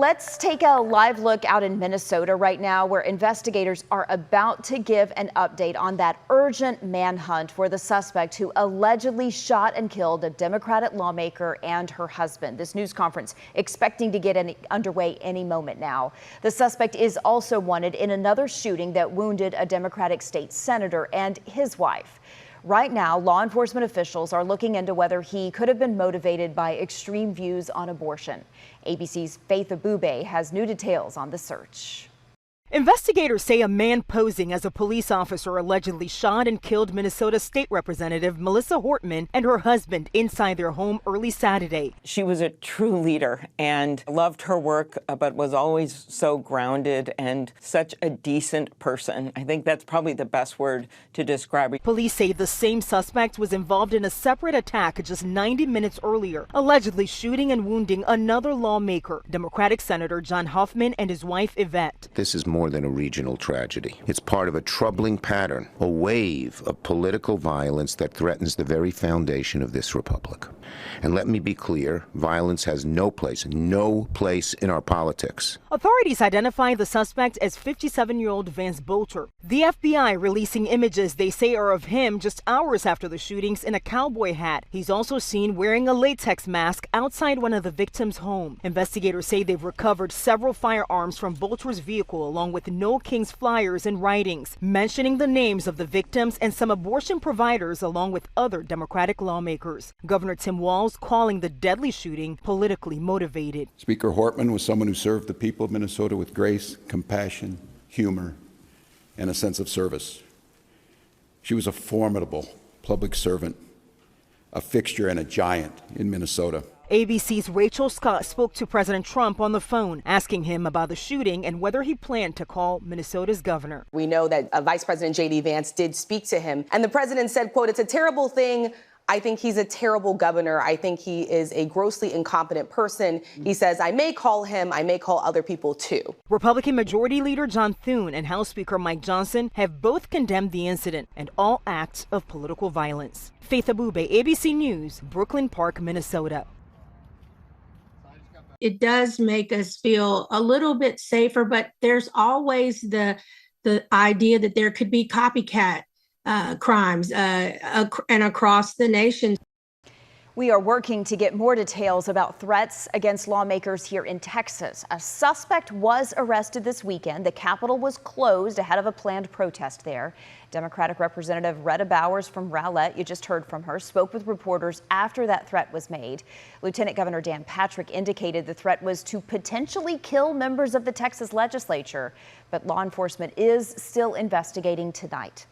Let's take a live look out in Minnesota right now, where investigators are about to give an update on that urgent manhunt for the suspect who allegedly shot and killed a Democratic lawmaker and her husband. This news conference expecting to get underway any moment now. The suspect is also wanted in another shooting that wounded a Democratic state senator and his wife. Right now, law enforcement officials are looking into whether he could have been motivated by extreme views on abortion. ABC's Faith Abube has new details on the search. Investigators say a man posing as a police officer allegedly shot and killed Minnesota State Representative Melissa Hortman and her husband inside their home early Saturday. She was a true leader and loved her work, but was always so grounded and such a decent person. I think that's probably the best word to describe her. Police say the same suspect was involved in a separate attack just 90 minutes earlier, allegedly shooting and wounding another lawmaker, Democratic Senator John Hoffman and his wife Yvette. This is more than a regional tragedy. It's part of a troubling pattern, a wave of political violence that threatens the very foundation of this republic. And let me be clear, violence has no place in our politics. Authorities identify the suspect as 57-year-old Vance Boelter. The FBI releasing images they say are of him just hours after the shootings in a cowboy hat. He's also seen wearing a latex mask outside one of the victims' home. Investigators say they've recovered several firearms from Boelter's vehicle, along with No Kings flyers and writings mentioning the names of the victims and some abortion providers, along with other Democratic lawmakers. Governor Tim Walz calling the deadly shooting politically motivated. Speaker Hortman was someone who served the people of Minnesota with grace, compassion, humor, and a sense of service. She was a formidable public servant, a fixture and a giant in Minnesota. ABC's Rachel Scott spoke to President Trump on the phone, asking him about the shooting and whether he planned to call Minnesota's governor. We know that Vice President J.D. Vance did speak to him, and the president said, quote, "It's a terrible thing. I think he's a terrible governor. I think he is a grossly incompetent person." He says, "I may call him. I may call other people too." Republican Majority Leader John Thune and House Speaker Mike Johnson have both condemned the incident and all acts of political violence. Faith Abube, ABC News, Brooklyn Park, Minnesota. It does make us feel a little bit safer, but there's always the idea that there could be copycat crimes and across the nation. We are working to get more details about threats against lawmakers here in Texas. A suspect was arrested this weekend. The Capitol was closed ahead of a planned protest there. Democratic Representative Retta Bowers from Rowlett, you just heard from her, spoke with reporters after that threat was made. Lieutenant Governor Dan Patrick indicated the threat was to potentially kill members of the Texas legislature, but law enforcement is still investigating tonight.